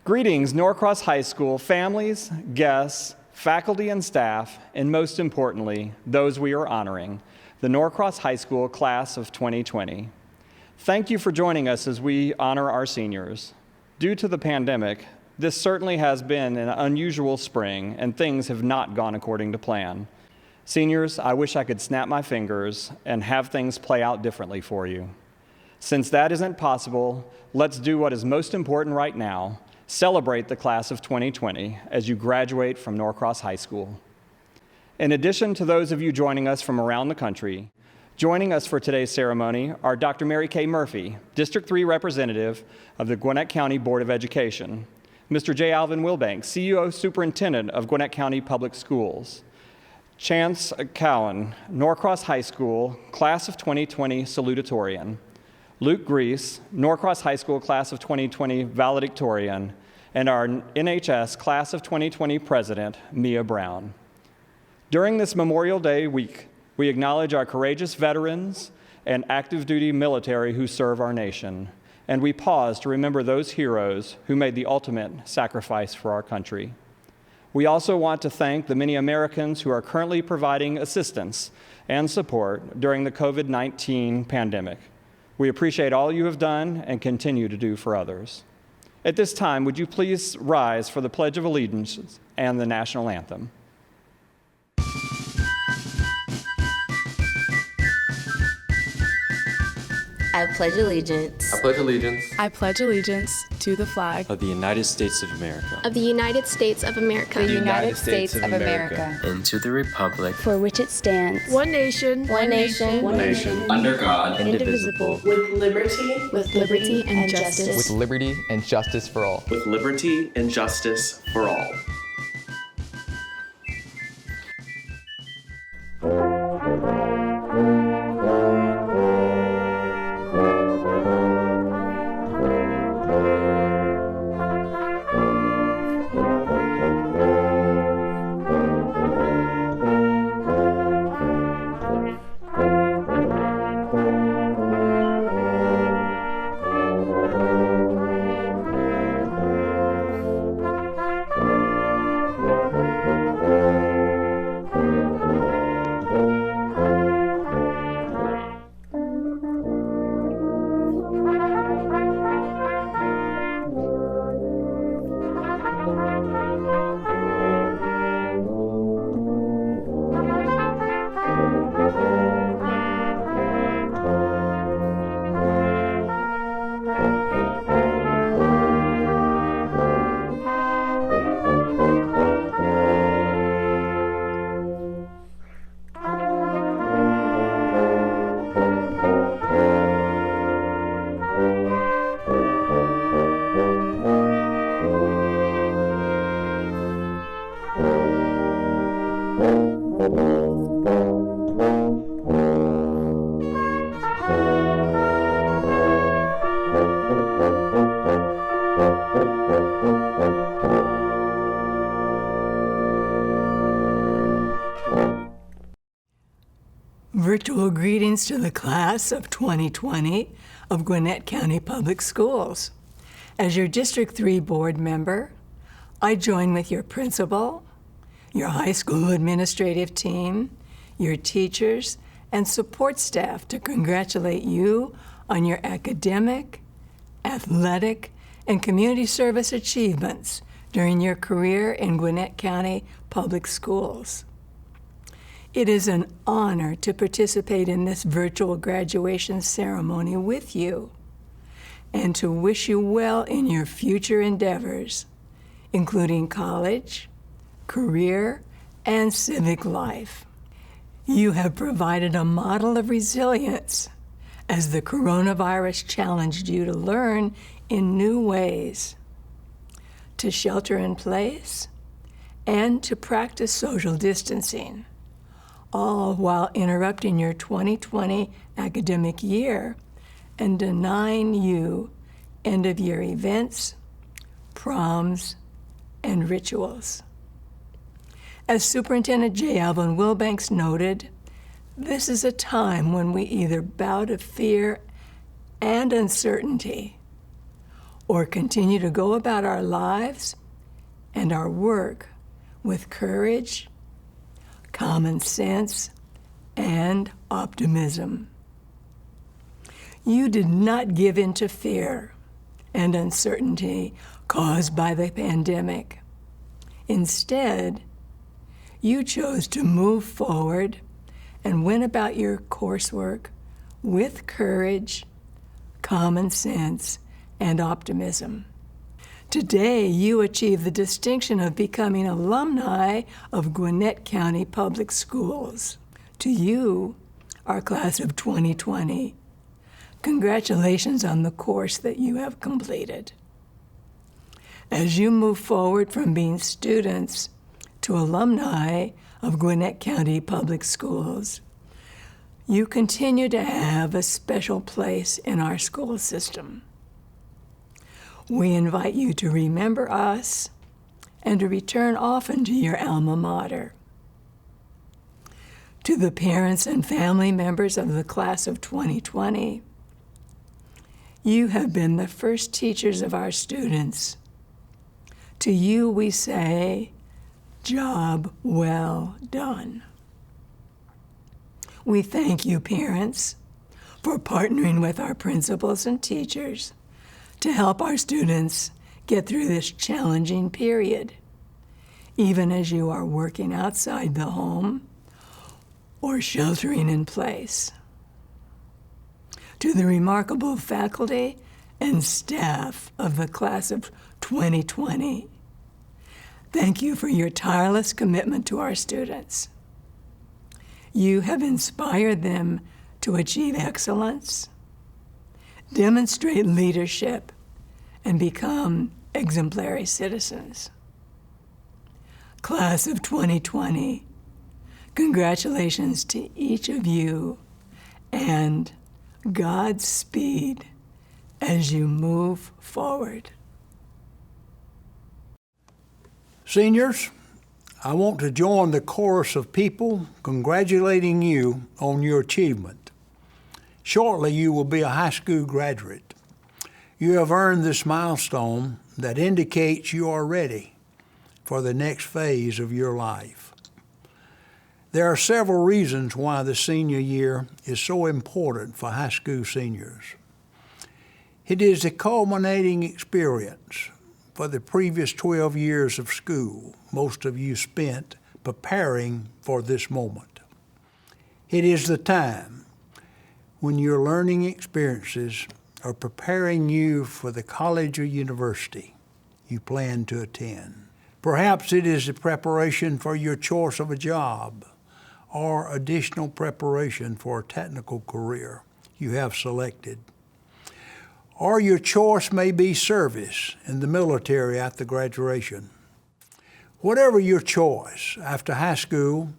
Greetings, Norcross High School families, guests, faculty and staff, and most importantly, those we are honoring, the Norcross High School class of 2020. Thank you for joining us as we honor our seniors. Due to the pandemic, this certainly has been an unusual spring, and things have not gone according to plan. Seniors, I wish I could snap my fingers and have things play out differently for you. Since that isn't possible, let's do what is most important right now: celebrate the class of 2020 as you graduate from Norcross High School. In addition to those of you joining us from around the country, joining us for today's ceremony are Dr. Mary Kay Murphy, District 3 Representative of the Gwinnett County Board of Education, Mr. J. Alvin Wilbanks, CEO Superintendent of Gwinnett County Public Schools, Chance Cowan, Norcross High School, Class of 2020 Salutatorian, Luke Grease, Norcross High School Class of 2020 Valedictorian, and our NHS Class of 2020 President, Mia Brown. During this Memorial Day week, we acknowledge our courageous veterans and active duty military who serve our nation, and we pause to remember those heroes who made the ultimate sacrifice for our country. We also want to thank the many Americans who are currently providing assistance and support during the COVID-19 pandemic. We appreciate all you have done and continue to do for others. At this time, would you please rise for the Pledge of Allegiance and the National Anthem? I pledge allegiance. I pledge allegiance. I pledge allegiance to the flag of the United States of America. Of the United States of America. The United States of America. And to the republic for which it stands. One nation. One nation. One nation. Under God. Indivisible. With liberty and justice. With liberty and justice for all. With liberty and justice for all. Virtual greetings to the class of 2020 of Gwinnett County Public Schools. As your District 3 board member, I join with your principal, your high school administrative team, your teachers, and support staff to congratulate you on your academic, athletic, and community service achievements during your career in Gwinnett County Public Schools. It is an honor to participate in this virtual graduation ceremony with you and to wish you well in your future endeavors, including college, career, and civic life. You have provided a model of resilience as the coronavirus challenged you to learn in new ways, to shelter in place, and to practice social distancing, all while interrupting your 2020 academic year and denying you end-of-year events, proms, and rituals. As Superintendent J. Alvin Wilbanks noted, this is a time when we either bow to fear and uncertainty, or continue to go about our lives and our work with courage, common sense, and optimism. You did not give in to fear and uncertainty caused by the pandemic. Instead, you chose to move forward and went about your coursework with courage, common sense, and optimism. Today, you achieve the distinction of becoming alumni of Gwinnett County Public Schools. To you, our class of 2020, congratulations on the course that you have completed. As you move forward from being students to alumni of Gwinnett County Public Schools, you continue to have a special place in our school system. We invite you to remember us and to return often to your alma mater. To the parents and family members of the class of 2020, you have been the first teachers of our students. To you we say, job well done. We thank you, parents, for partnering with our principals and teachers to help our students get through this challenging period, even as you are working outside the home or sheltering in place. To the remarkable faculty and staff of the class of 2020, thank you for your tireless commitment to our students. You have inspired them to achieve excellence, demonstrate leadership, and become exemplary citizens. Class of 2020, congratulations to each of you, and Godspeed as you move forward. Seniors, I want to join the chorus of people congratulating you on your achievement. Shortly, you will be a high school graduate. You have earned this milestone that indicates you are ready for the next phase of your life. There are several reasons why the senior year is so important for high school seniors. It is the culminating experience for the previous 12 years of school most of you spent preparing for this moment. It is the time when your learning experiences are preparing you for the college or university you plan to attend. Perhaps it is the preparation for your choice of a job or additional preparation for a technical career you have selected. Or your choice may be service in the military after graduation. Whatever your choice after high school,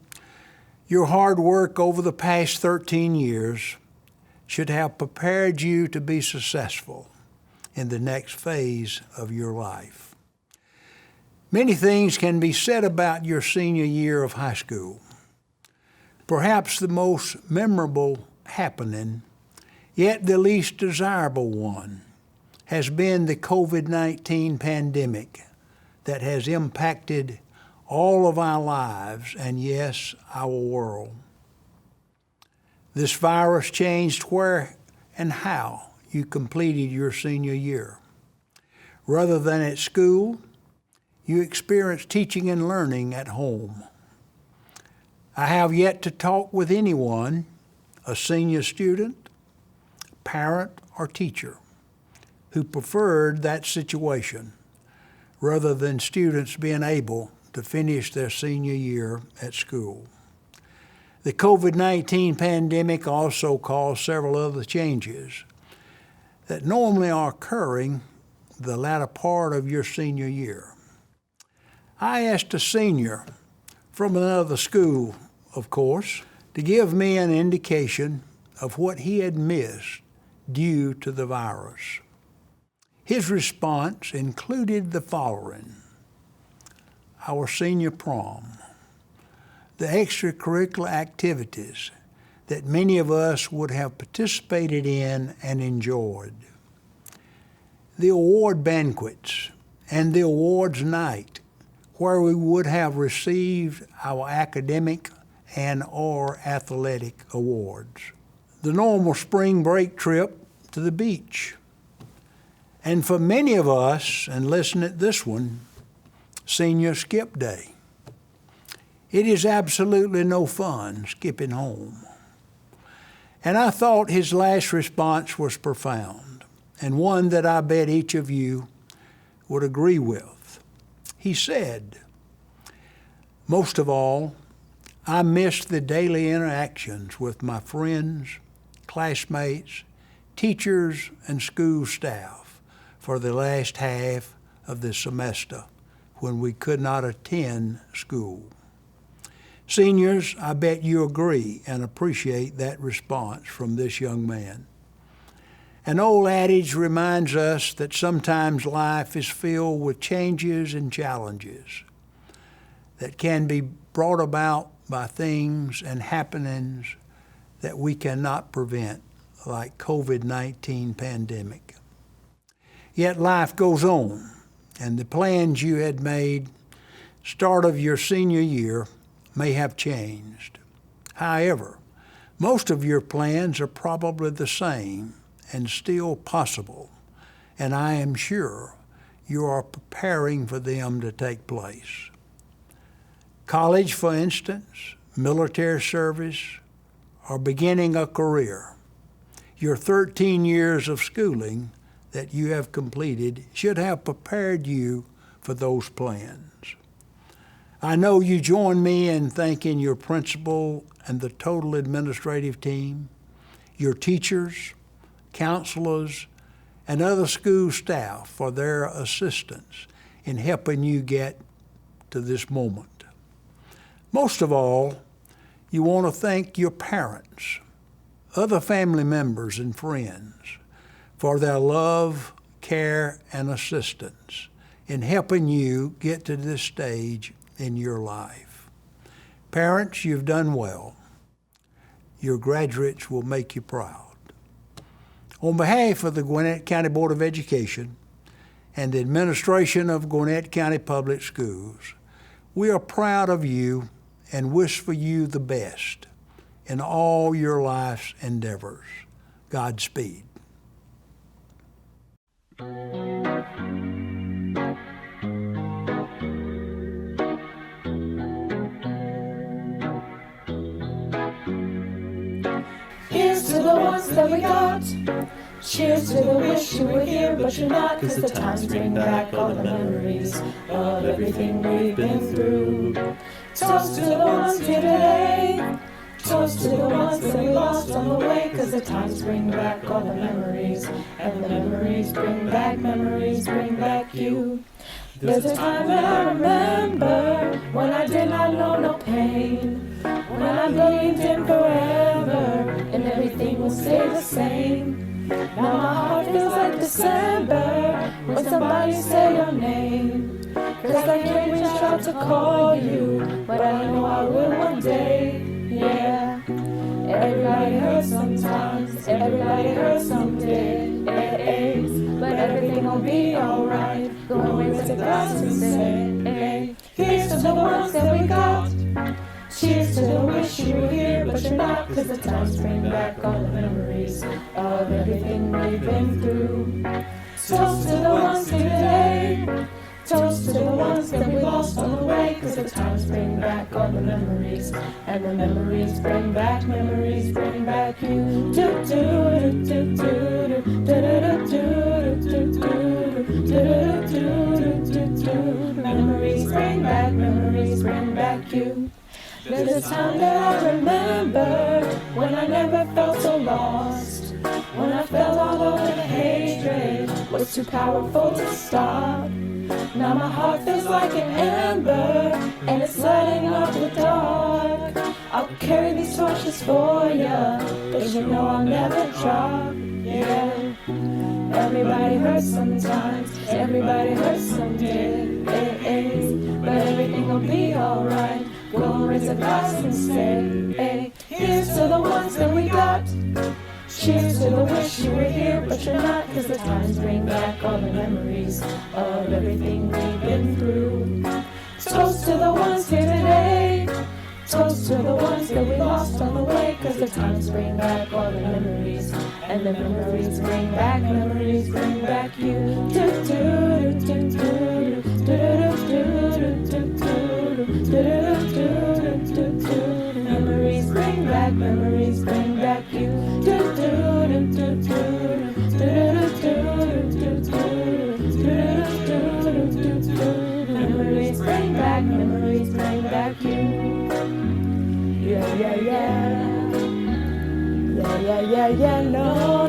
your hard work over the past 13 years should have prepared you to be successful in the next phase of your life. Many things can be said about your senior year of high school. Perhaps the most memorable happening, yet the least desirable one, has been the COVID-19 pandemic that has impacted all of our lives and, yes, our world. This virus changed where and how you completed your senior year. Rather than at school, you experienced teaching and learning at home. I have yet to talk with anyone, a senior student, parent, or teacher, who preferred that situation rather than students being able to finish their senior year at school. The COVID-19 pandemic also caused several other changes that normally are occurring the latter part of your senior year. I asked a senior from another school, of course, to give me an indication of what he had missed due to the virus. His response included the following: our senior prom, the extracurricular activities that many of us would have participated in and enjoyed, the award banquets and the awards night where we would have received our academic and or athletic awards. The normal spring break trip to the beach. And for many of us, and listen at this one, senior skip day. It is absolutely no fun skipping home. And I thought his last response was profound, and one that I bet each of you would agree with. He said, most of all, I miss the daily interactions with my friends, classmates, teachers, and school staff for the last half of the semester when we could not attend school. Seniors, I bet you agree and appreciate that response from this young man. An old adage reminds us that sometimes life is filled with changes and challenges that can be brought about by things and happenings that we cannot prevent, like COVID-19 pandemic. Yet life goes on, and the plans you had made start of your senior year may have changed. However, most of your plans are probably the same and still possible, and I am sure you are preparing for them to take place. College, for instance, military service, or beginning a career. Your 13 years of schooling that you have completed should have prepared you for those plans. I know you join me in thanking your principal and the total administrative team, your teachers, counselors, and other school staff for their assistance in helping you get to this moment. Most of all, you want to thank your parents, other family members and friends for their love, care, and assistance in helping you get to this stage in your life. Parents, you've done well. Your graduates will make you proud. On behalf of the Gwinnett County Board of Education and the administration of Gwinnett County Public Schools, we are proud of you and wish for you the best in all your life's endeavors. Godspeed. Here's to the ones that we got. Cheers to the wish you were here, but you're not. 'Cause the times bring back all the memories of everything we've been through. Toast to the ones here today. Toast to the ones that we lost on the way. 'Cause the times bring back all the memories, and the memories bring back you. There's a time that I remember when I did not know no pain, when I believed in forever and everything will stay the same. Now my heart feels like December when somebody say your name. 'Cause I can't reach out to call you, but I know I will one day, yeah. Everybody hurts sometimes, everybody hurts some days, but everything will be alright. Gonna raise a glass and say, hey, here's to the ones that we got. Cheers to the wish you were here, but you're not. 'Cause the times bring back all the memories of everything we've been through. Toast to the ones here today. Toast to the ones that we lost on the way. 'Cause the times bring back all the memories, and the memories bring back you. Do do do do do do do do do. Memories bring back you. There's a time that I remember when I never felt so lost, when I felt all over the hatred was too powerful to stop. Now my heart feels like an ember, and it's lighting up the dark. I'll carry these torches for ya, 'cause you know I'll never drop, yeah. Everybody hurts sometimes, everybody hurts some days, but everything will be alright. We'll raise a glass and say, hey, here's to the ones that we got. Cheers to the wish you were here, but you're not, 'cause the times bring back all the memories of everything we've been through. Toast to the ones here today. Toast to the ones that we lost on the way, 'cause the times bring back all the memories, and the memories bring back you. Memories bring back you. Memories bring back you. Yeah, no.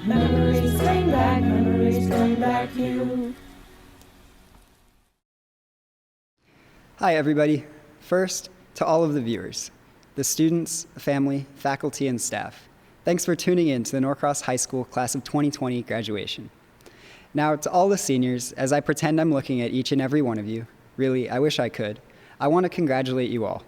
Memories bring back you. Hi, everybody. First, to all of the viewers, the students, family, faculty, and staff, thanks for tuning in to the Norcross High School Class of 2020 graduation. Now, to all the seniors, as I pretend I'm looking at each and every one of you, really, I wish I could, I want to congratulate you all.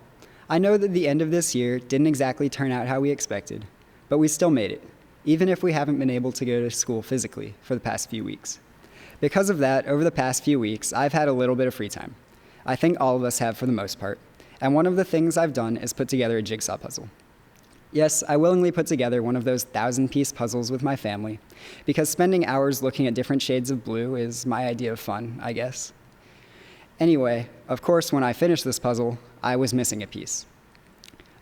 I know that the end of this year didn't exactly turn out how we expected, but we still made it, even if we haven't been able to go to school physically for the past few weeks. Because of that, over the past few weeks, I've had a little bit of free time. I think all of us have for the most part, and one of the things I've done is put together a jigsaw puzzle. Yes, I willingly put together one of those 1,000-piece puzzles with my family, because spending hours looking at different shades of blue is my idea of fun, I guess. Anyway, of course, when I finished this puzzle, I was missing a piece.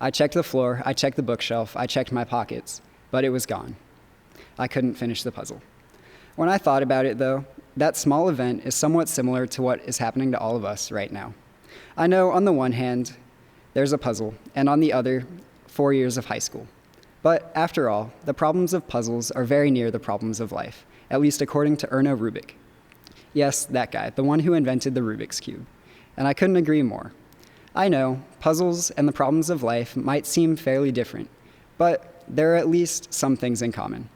I checked the floor, I checked the bookshelf, I checked my pockets, but it was gone. I couldn't finish the puzzle. When I thought about it, though, that small event is somewhat similar to what is happening to all of us right now. I know on the one hand, there's a puzzle, and on the other, 4 years of high school. But after all, the problems of puzzles are very near the problems of life, at least according to Erno Rubik. Yes, that guy, the one who invented the Rubik's Cube. And I couldn't agree more. I know, puzzles and the problems of life might seem fairly different, but there are at least some things in common.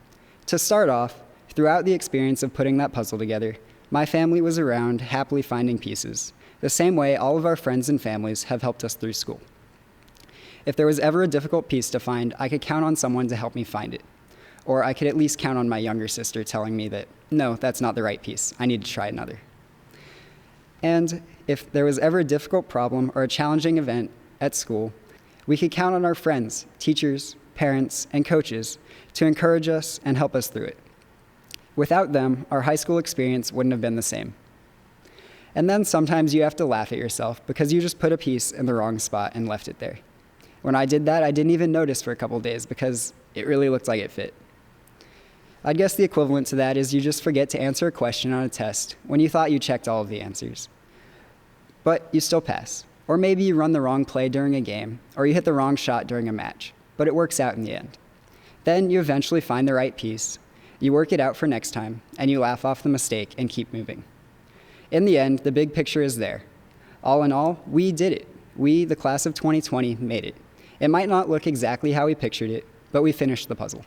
To start off, throughout the experience of putting that puzzle together, my family was around happily finding pieces, the same way all of our friends and families have helped us through school. If there was ever a difficult piece to find, I could count on someone to help me find it. Or I could at least count on my younger sister telling me that, no, that's not the right piece, I need to try another. And if there was ever a difficult problem or a challenging event at school, we could count on our friends, teachers, parents, and coaches to encourage us and help us through it. Without them, our high school experience wouldn't have been the same. And then sometimes you have to laugh at yourself because you just put a piece in the wrong spot and left it there. When I did that, I didn't even notice for a couple days because it really looked like it fit. I'd guess the equivalent to that is you just forget to answer a question on a test when you thought you checked all of the answers. But you still pass. Or maybe you run the wrong play during a game, or you hit the wrong shot during a match, but it works out in the end. Then you eventually find the right piece, you work it out for next time, and you laugh off the mistake and keep moving. In the end, the big picture is there. All in all, we did it. We, the class of 2020, made it. It might not look exactly how we pictured it, but we finished the puzzle.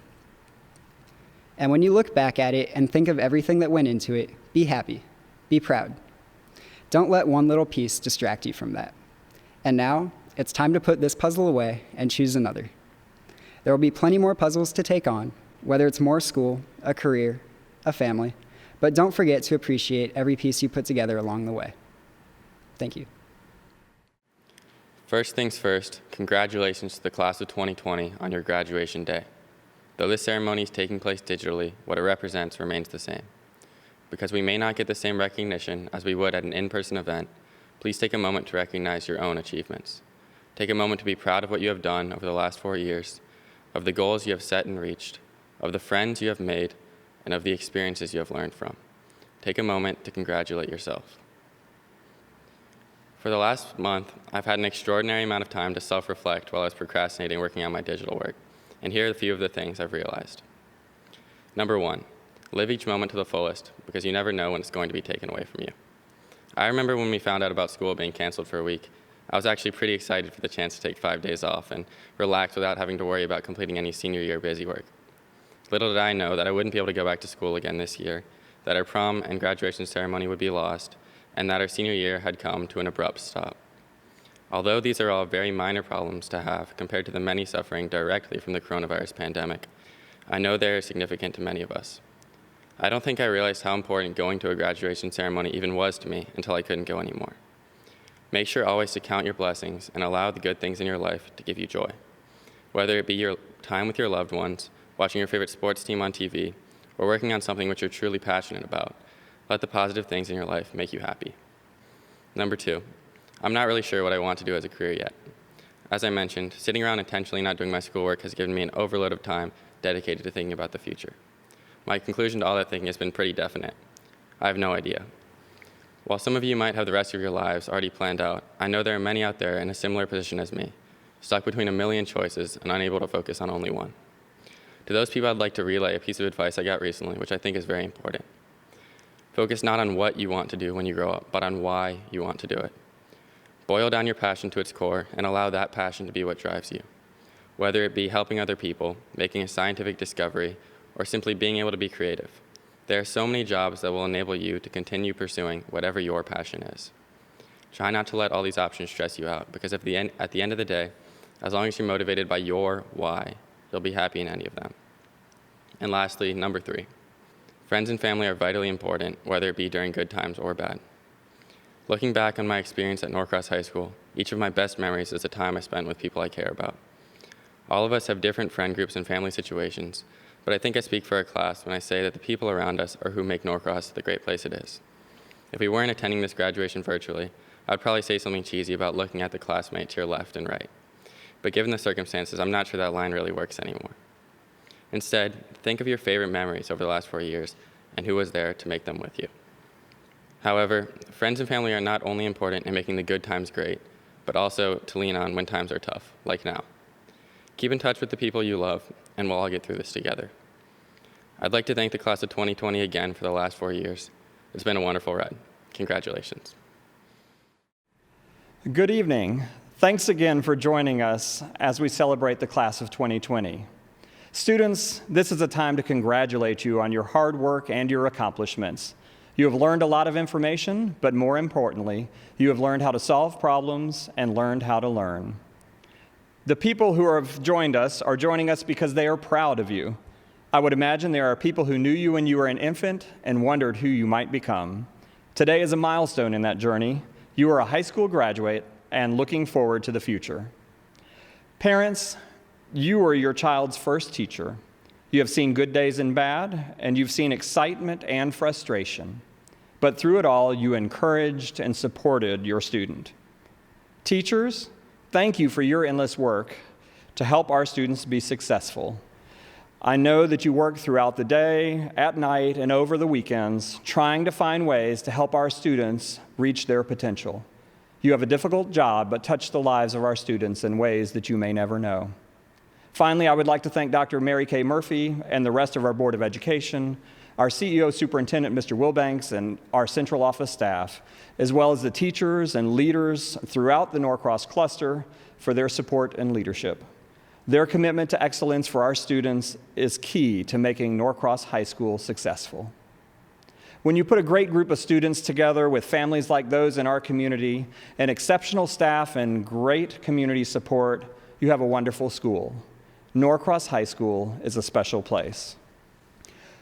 And when you look back at it and think of everything that went into it, be happy, be proud. Don't let one little piece distract you from that. And now, it's time to put this puzzle away and choose another. There will be plenty more puzzles to take on, whether it's more school, a career, a family, but don't forget to appreciate every piece you put together along the way. Thank you. First things first, congratulations to the class of 2020 on your graduation day. Though this ceremony is taking place digitally, what it represents remains the same. Because we may not get the same recognition as we would at an in-person event, please take a moment to recognize your own achievements. Take a moment to be proud of what you have done over the last 4 years, of the goals you have set and reached, of the friends you have made, and of the experiences you have learned from. Take a moment to congratulate yourself. For the last month, I've had an extraordinary amount of time to self-reflect while I was procrastinating working on my digital work, and here are a few of the things I've realized. Number 1, live each moment to the fullest, because you never know when it's going to be taken away from you. I remember when we found out about school being canceled for a week, I was actually pretty excited for the chance to take 5 days off and relax without having to worry about completing any senior year busy work. Little did I know that I wouldn't be able to go back to school again this year, that our prom and graduation ceremony would be lost, and that our senior year had come to an abrupt stop. Although these are all very minor problems to have compared to the many suffering directly from the coronavirus pandemic, I know they are significant to many of us. I don't think I realized how important going to a graduation ceremony even was to me until I couldn't go anymore. Make sure always to count your blessings and allow the good things in your life to give you joy. Whether it be your time with your loved ones, watching your favorite sports team on TV, or working on something which you're truly passionate about, let the positive things in your life make you happy. Number 2, I'm not really sure what I want to do as a career yet. As I mentioned, sitting around intentionally not doing my schoolwork has given me an overload of time dedicated to thinking about the future. My conclusion to all that thinking has been pretty definite. I have no idea. While some of you might have the rest of your lives already planned out, I know there are many out there in a similar position as me, stuck between a million choices and unable to focus on only one. To those people, I'd like to relay a piece of advice I got recently, which I think is very important. Focus not on what you want to do when you grow up, but on why you want to do it. Boil down your passion to its core and allow that passion to be what drives you. Whether it be helping other people, making a scientific discovery, or simply being able to be creative. There are so many jobs that will enable you to continue pursuing whatever your passion is. Try not to let all these options stress you out, because at the end of the day, as long as you're motivated by your why, you'll be happy in any of them. And lastly, number 3, friends and family are vitally important, whether it be during good times or bad. Looking back on my experience at Norcross High School, each of my best memories is the time I spent with people I care about. All of us have different friend groups and family situations, but I think I speak for our class when I say that the people around us are who make Norcross the great place it is. If we weren't attending this graduation virtually, I'd probably say something cheesy about looking at the classmate to your left and right. But given the circumstances, I'm not sure that line really works anymore. Instead, think of your favorite memories over the last 4 years and who was there to make them with you. However, friends and family are not only important in making the good times great, but also to lean on when times are tough, like now. Keep in touch with the people you love, and we'll all get through this together. I'd like to thank the class of 2020 again for the last 4 years. It's been a wonderful ride. Congratulations. Good evening. Thanks again for joining us as we celebrate the class of 2020. Students, this is a time to congratulate you on your hard work and your accomplishments. You have learned a lot of information, but more importantly, you have learned how to solve problems and learned how to learn. The people who have joined us are joining us because they are proud of you. I would imagine there are people who knew you when you were an infant and wondered who you might become. Today is a milestone in that journey. You are a high school graduate and looking forward to the future. Parents, you are your child's first teacher. You have seen good days and bad, and you've seen excitement and frustration. But through it all, you encouraged and supported your student. Teachers, thank you for your endless work to help our students be successful. I know that you work throughout the day, at night, and over the weekends, trying to find ways to help our students reach their potential. You have a difficult job, but touch the lives of our students in ways that you may never know. Finally, I would like to thank Dr. Mary Kay Murphy and the rest of our Board of Education, our CEO Superintendent, Mr. Wilbanks, and our central office staff, as well as the teachers and leaders throughout the Norcross cluster for their support and leadership. Their commitment to excellence for our students is key to making Norcross High School successful. When you put a great group of students together with families like those in our community, and exceptional staff and great community support, you have a wonderful school. Norcross High School is a special place.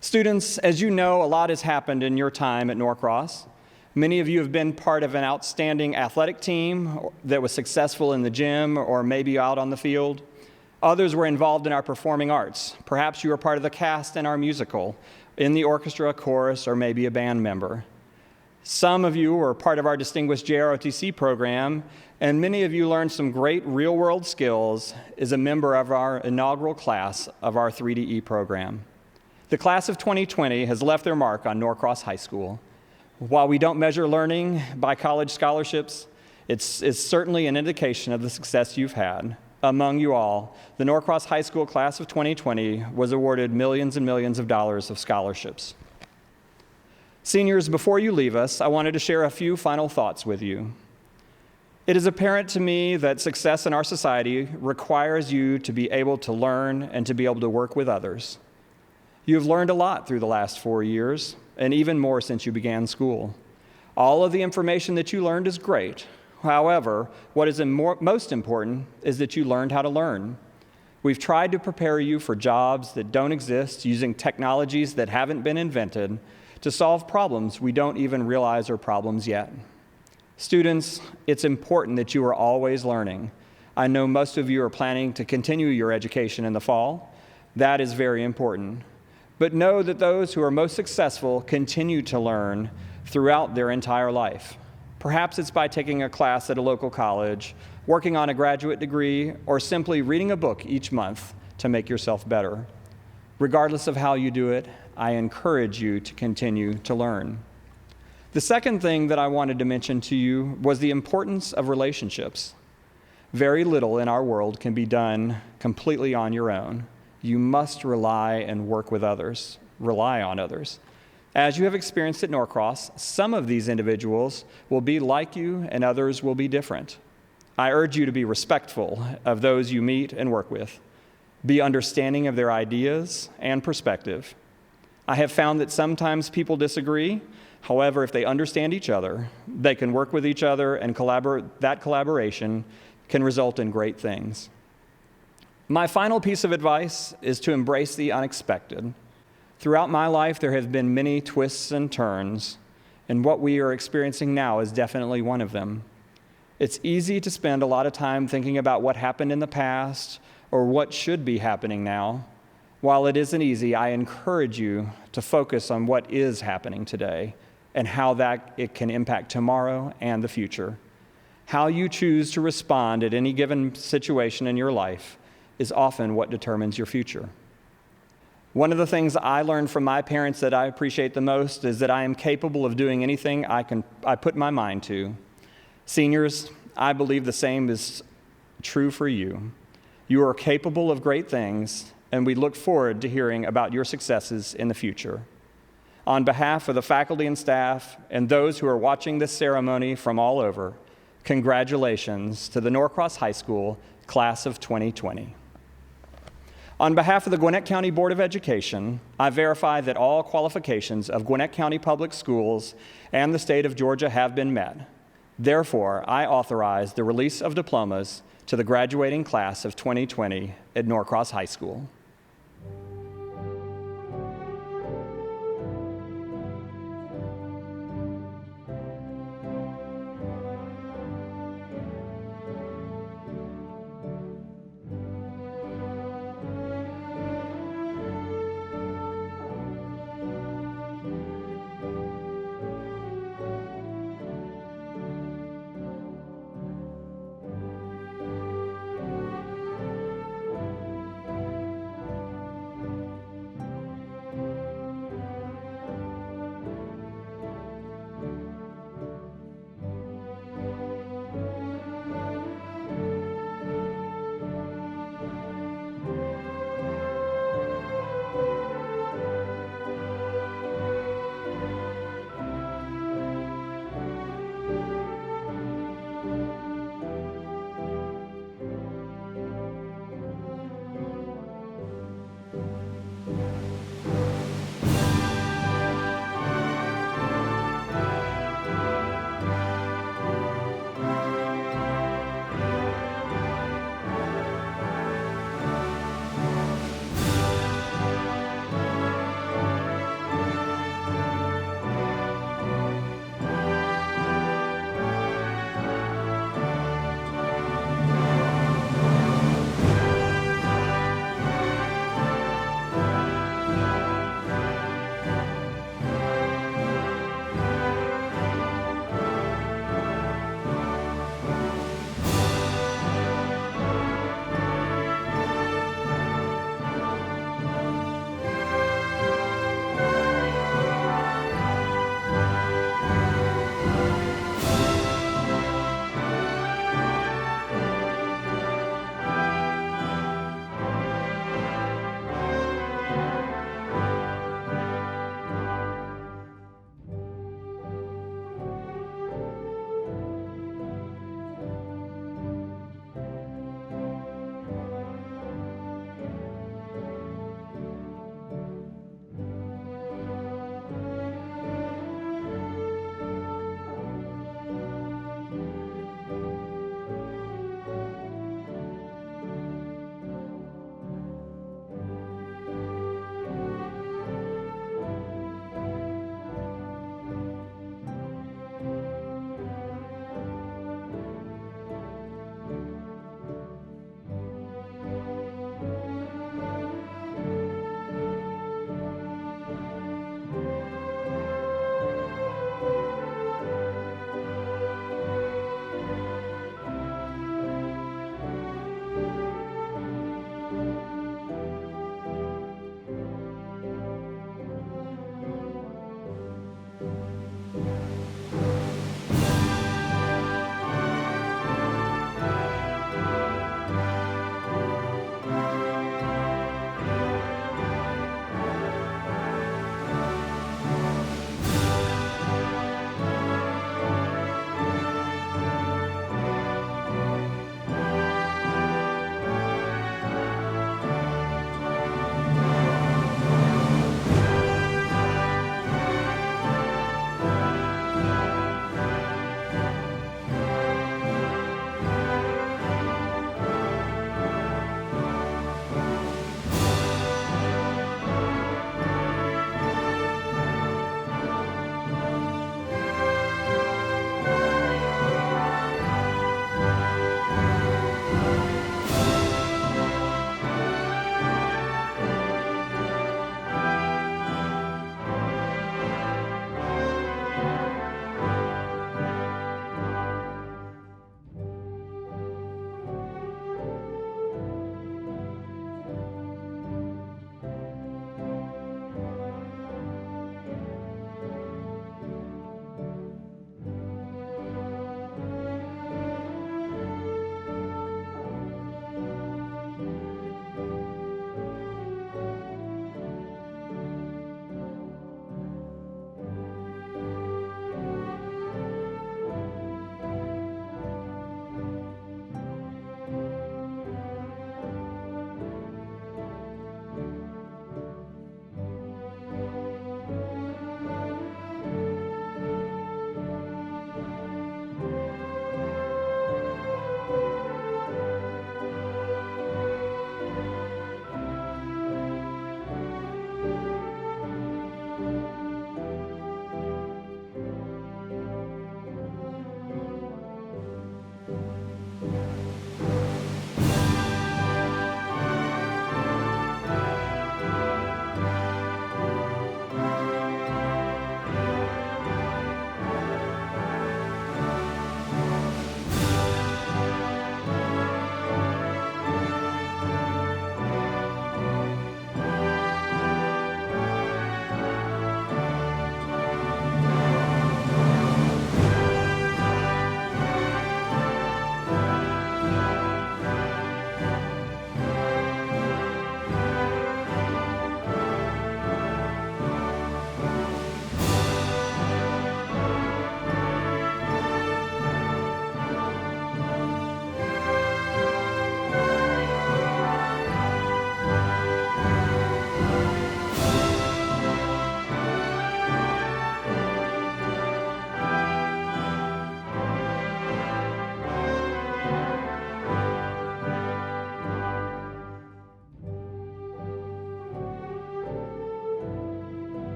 Students, as you know, a lot has happened in your time at Norcross. Many of you have been part of an outstanding athletic team that was successful in the gym or maybe out on the field. Others were involved in our performing arts. Perhaps you were part of the cast in our musical, in the orchestra, chorus, or maybe a band member. Some of you were part of our distinguished JROTC program, and many of you learned some great real-world skills as a member of our inaugural class of our 3DE program. The class of 2020 has left their mark on Norcross High School. While we don't measure learning by college scholarships, it's certainly an indication of the success you've had. Among you all, the Norcross High School class of 2020 was awarded millions and millions of dollars of scholarships. Seniors, before you leave us, I wanted to share a few final thoughts with you. It is apparent to me that success in our society requires you to be able to learn and to be able to work with others. You've learned a lot through the last 4 years, and even more since you began school. All of the information that you learned is great. However, what is most important is that you learned how to learn. We've tried to prepare you for jobs that don't exist using technologies that haven't been invented to solve problems we don't even realize are problems yet. Students, it's important that you are always learning. I know most of you are planning to continue your education in the fall. That is very important. But know that those who are most successful continue to learn throughout their entire life. Perhaps it's by taking a class at a local college, working on a graduate degree, or simply reading a book each month to make yourself better. Regardless of how you do it, I encourage you to continue to learn. The second thing that I wanted to mention to you was the importance of relationships. Very little in our world can be done completely on your own. You must rely and work with others, rely on others. As you have experienced at Norcross, some of these individuals will be like you and others will be different. I urge you to be respectful of those you meet and work with. Be understanding of their ideas and perspective. I have found that sometimes people disagree. However, if they understand each other, they can work with each other, and that collaboration can result in great things. My final piece of advice is to embrace the unexpected. Throughout my life, there have been many twists and turns, and what we are experiencing now is definitely one of them. It's easy to spend a lot of time thinking about what happened in the past or what should be happening now. While it isn't easy, I encourage you to focus on what is happening today and how it can impact tomorrow and the future. How you choose to respond at any given situation in your life is often what determines your future. One of the things I learned from my parents that I appreciate the most is that I am capable of doing anything I put my mind to. Seniors, I believe the same is true for you. You are capable of great things, and we look forward to hearing about your successes in the future. On behalf of the faculty and staff and those who are watching this ceremony from all over, congratulations to the Norcross High School Class of 2020. On behalf of the Gwinnett County Board of Education, I verify that all qualifications of Gwinnett County Public Schools and the state of Georgia have been met. Therefore, I authorize the release of diplomas to the graduating class of 2020 at Norcross High School.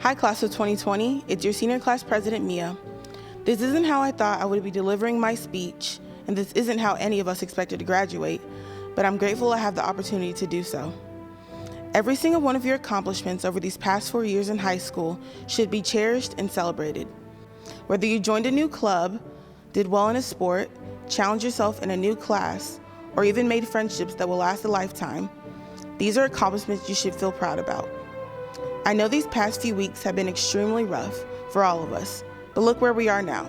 Hi, class of 2020. It's your senior class president, Mia. This isn't how I thought I would be delivering my speech, and this isn't how any of us expected to graduate, but I'm grateful I have the opportunity to do so. Every single one of your accomplishments over these past 4 years in high school should be cherished and celebrated. Whether you joined a new club, did well in a sport, challenged yourself in a new class, or even made friendships that will last a lifetime, these are accomplishments you should feel proud about. I know these past few weeks have been extremely rough for all of us, but look where we are now.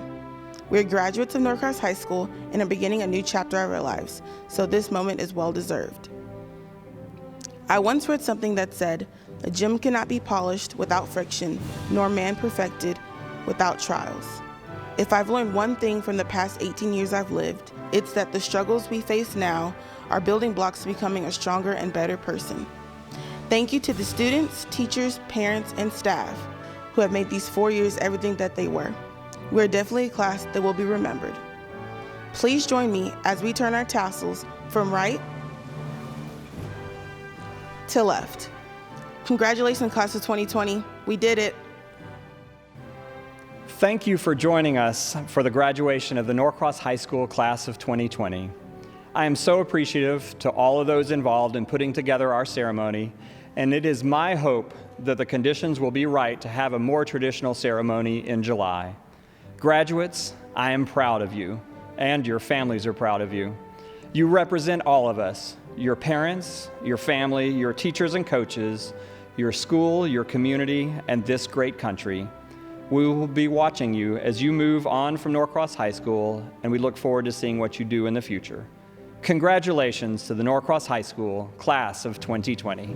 We're graduates of Norcross High School and are beginning a new chapter of our lives, so this moment is well deserved. I once read something that said, "A gem cannot be polished without friction, nor man perfected without trials." If I've learned one thing from the past 18 years I've lived, it's that the struggles we face now are building blocks to becoming a stronger and better person. Thank you to the students, teachers, parents, and staff who have made these 4 years everything that they were. We're definitely a class that will be remembered. Please join me as we turn our tassels from right to left. Congratulations, class of 2020. We did it. Thank you for joining us for the graduation of the Norcross High School class of 2020. I am so appreciative to all of those involved in putting together our ceremony, and it is my hope that the conditions will be right to have a more traditional ceremony in July. Graduates, I am proud of you, and your families are proud of you. You represent all of us, your parents, your family, your teachers and coaches, your school, your community, and this great country. We will be watching you as you move on from Norcross High School, and we look forward to seeing what you do in the future. Congratulations to the Norcross High School class of 2020.